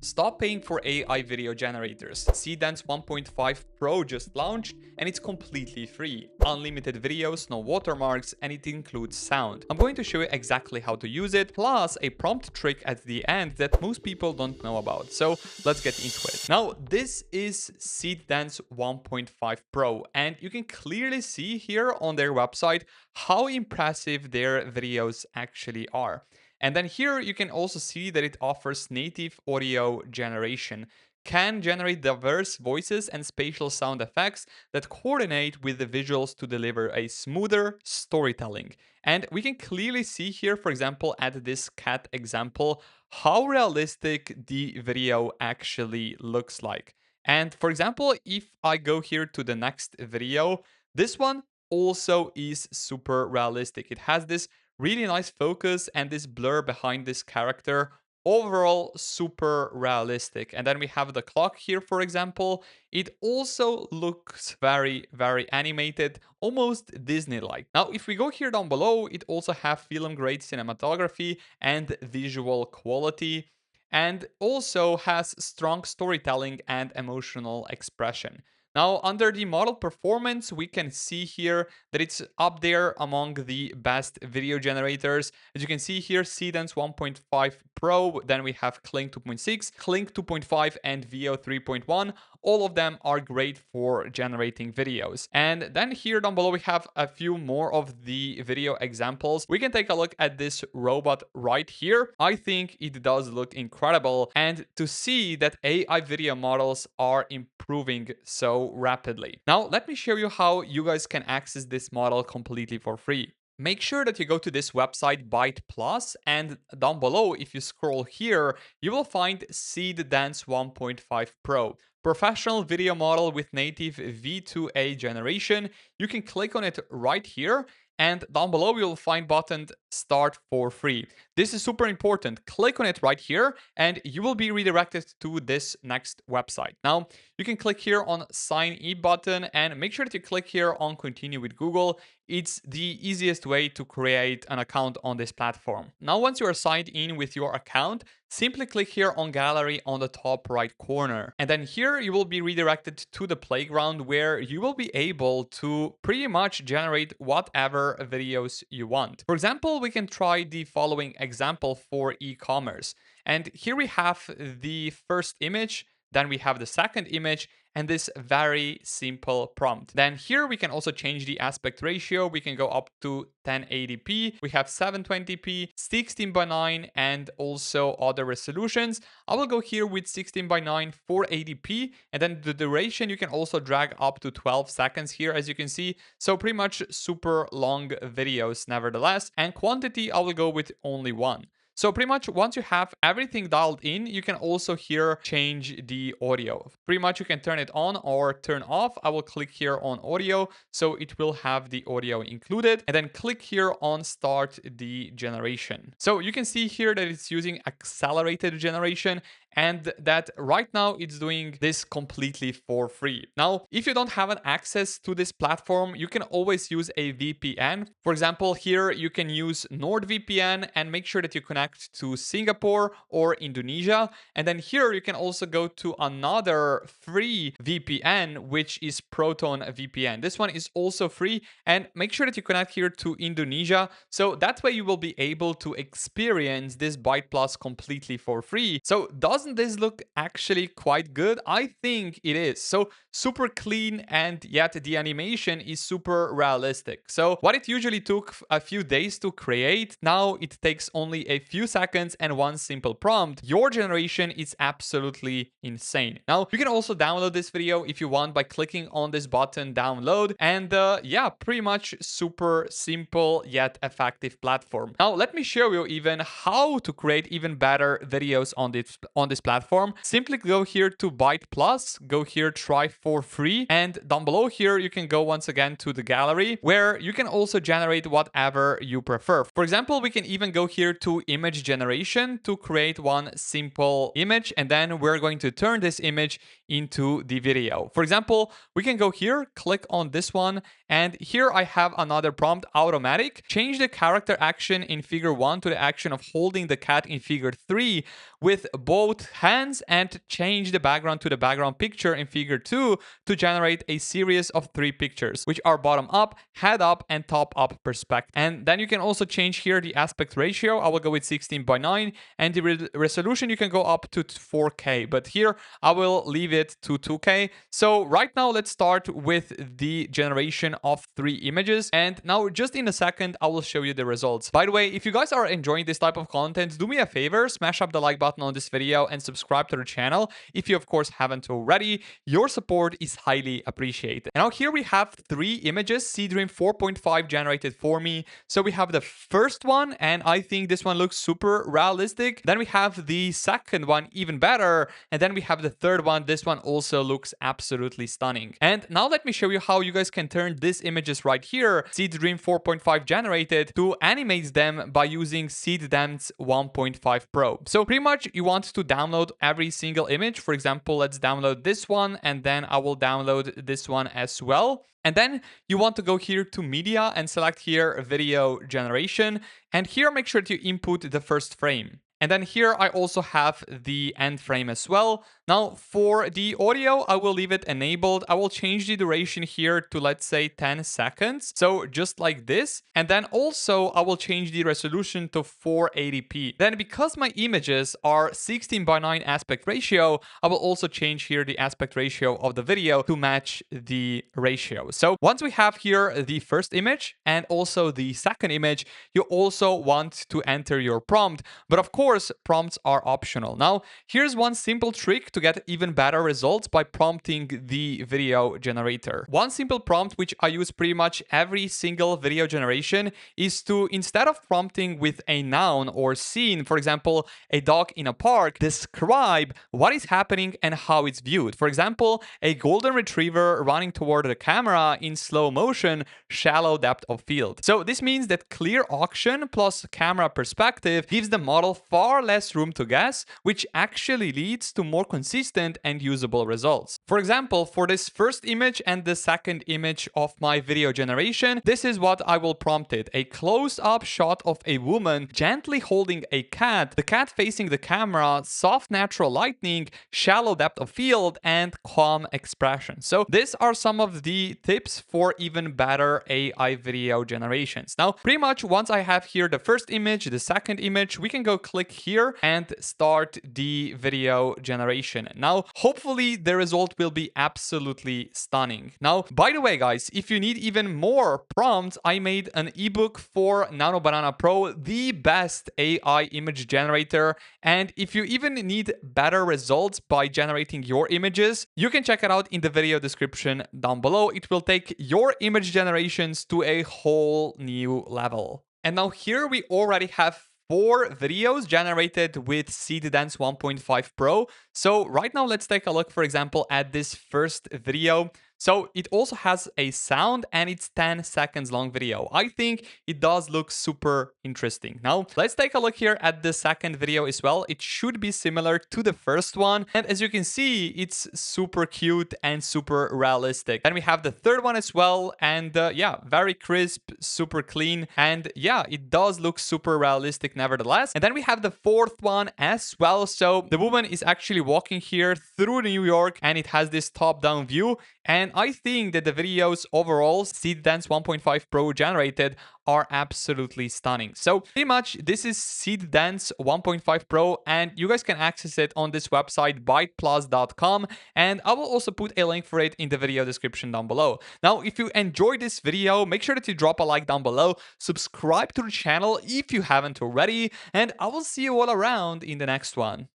Stop paying for AI video generators. SeedDance 1.5 Pro just launched and it's completely free. Unlimited videos, no watermarks, and it includes sound. I'm going to show you exactly how to use it, plus a prompt trick at the end that most people don't know about. So let's get into it. Now, this is SeedDance 1.5 Pro, and you can clearly see here on their website how impressive their videos actually are. And then here you can also see that it offers native audio generation, can generate diverse voices and spatial sound effects that coordinate with the visuals to deliver a smoother storytelling. And we can clearly see here, for example, at this cat example, how realistic the video actually looks like. And for example, if I go here to the next video, this one also is super realistic. It has this really nice focus and this blur behind this character. Overall, super realistic. And then we have the clock here, for example. It also looks very, very animated, almost Disney-like. Now, if we go here down below, it also have film-grade cinematography and visual quality, and also has strong storytelling and emotional expression. Now, under the model performance, we can see here that it's up there among the best video generators. As you can see here, SeedDance 1.5 Pro, then we have Kling 2.6, Kling 2.5, and VO 3.1. All of them are great for generating videos. And then here down below, we have a few more of the video examples. We can take a look at this robot right here. I think it does look incredible. And to see that AI video models are improving so rapidly. Now, let me show you how you guys can access this model completely for free. Make sure that you go to this website Byte Plus, and down below, if you scroll here, you will find SeedDance 1.5 Pro. Professional video model with native V2A generation. You can click on it right here, and down below you will find button start for free. This is super important. Click on it right here and you will be redirected to this next website. Now you can click here on sign in button and make sure that you click here on continue with Google. It's the easiest way to create an account on this platform. Now once you are signed in with your account, simply click here on gallery on the top right corner. And then here you will be redirected to the playground where you will be able to pretty much generate whatever videos you want. For example, we can try the following example for e-commerce. And here we have the first image, then we have the second image, and this very simple prompt. Then here we can also change the aspect ratio. We can go up to 1080p. We have 720p, 16:9, and also other resolutions. I will go here with 16:9 480p, and then the duration you can also drag up to 12 seconds here, as you can see. So pretty much super long videos nevertheless. And quantity, I will go with only one. So pretty much once you have everything dialed in, you can also here change the audio. Pretty much you can turn it on or turn off. I will click here on audio, so it will have the audio included, and then click here on start the generation. So you can see here that it's using accelerated generation, and that right now it's doing this completely for free. Now, if you don't have an access to this platform, you can always use a VPN. For example, here you can use NordVPN and make sure that you connect to Singapore or Indonesia. And then here you can also go to another free VPN, which is Proton VPN. This one is also free, and make sure that you connect here to Indonesia. So that way you will be able to experience this Byte Plus completely for free. So doesn't this look actually quite good? I think it is. So super clean, and yet the animation is super realistic. So what it usually took a few days to create, now it takes only a few seconds and one simple prompt. Your generation is absolutely insane. Now you can also download this video if you want by clicking on this button download, and yeah, pretty much super simple yet effective platform. Now let me show you even how to create even better videos on this platform. Simply go here to Byte Plus, go here try for free, and down below here you can go once again to the gallery where you can also generate whatever you prefer. For example, we can even go here to image generation to create one simple image, and then we're going to turn this image into the video. For example, we can go here, click on this one, and here I have another prompt, automatic. Change the character action in figure 1 to the action of holding the cat in figure 3 with both hands and change the background to the background picture in figure 2 to generate a series of 3 pictures, which are bottom up, head up, and top up perspective. And then you can also change here the aspect ratio. I will go with 16:9, and the resolution you can go up to 4K, but here I will leave it to 2K. So right now let's start with the generation of 3 images, and now just in a second I will show you the results. By the way, if you guys are enjoying this type of content, do me a favor, smash up the like button on this video and subscribe to the channel if you of course haven't already. Your support is highly appreciated. And now here we have 3 images Seedream 4.5 generated for me. So we have the first one, and I think this one looks super realistic. Then we have the second one, even better, and then we have the third one. This one also looks absolutely stunning. And now let me show you how you guys can turn these images right here, Seedream 4.5 generated, to animate them by using SeedDance 1.5 Pro. So pretty much you want to download every single image. For example, let's download this one, and then I will download this one as well. And then you want to go here to media and select here video generation. And here make sure to input the first frame. And then here I also have the end frame as well. Now for the audio, I will leave it enabled. I will change the duration here to, let's say, 10 seconds. So just like this. And then also I will change the resolution to 480p. Then because my images are 16:9 aspect ratio, I will also change here the aspect ratio of the video to match the ratio. So once we have here the first image and also the second image, you also want to enter your prompt. But of course, prompts are optional. Now, here's one simple trick to get even better results by prompting the video generator. One simple prompt which I use pretty much every single video generation is to, instead of prompting with a noun or scene, for example, a dog in a park, describe what is happening and how it's viewed. For example, a golden retriever running toward the camera in slow motion, shallow depth of field. So this means that clear action plus camera perspective gives the model far less room to guess, which actually leads to more consistent and usable results. For example, for this first image and the second image of my video generation, this is what I will prompt it. A close-up shot of a woman gently holding a cat, the cat facing the camera, soft natural lighting, shallow depth of field, and calm expression. So these are some of the tips for even better AI video generations. Now, pretty much once I have here the first image, the second image, we can go click here and start the video generation. Now, hopefully the result will be absolutely stunning. Now, by the way, guys, if you need even more prompts, I made an ebook for Nano Banana Pro, the best AI image generator. And if you even need better results by generating your images, you can check it out in the video description down below. It will take your image generations to a whole new level. And now here we already have 4 videos generated with SeedDance 1.5 Pro. So right now let's take a look, for example, at this first video. So it also has a sound and it's 10 seconds long video. I think it does look super interesting. Now let's take a look here at the second video as well. It should be similar to the first one. And as you can see, it's super cute and super realistic. Then we have the third one as well. And yeah, very crisp, super clean. And yeah, it does look super realistic nevertheless. And then we have the fourth one as well. So the woman is actually walking here through New York and it has this top-down view. And I think that the videos overall SeedDance 1.5 Pro generated are absolutely stunning. So pretty much this is SeedDance 1.5 Pro and you guys can access it on this website byteplus.com, and I will also put a link for it in the video description down below. Now, if you enjoyed this video, make sure that you drop a like down below, subscribe to the channel if you haven't already, and I will see you all around in the next one.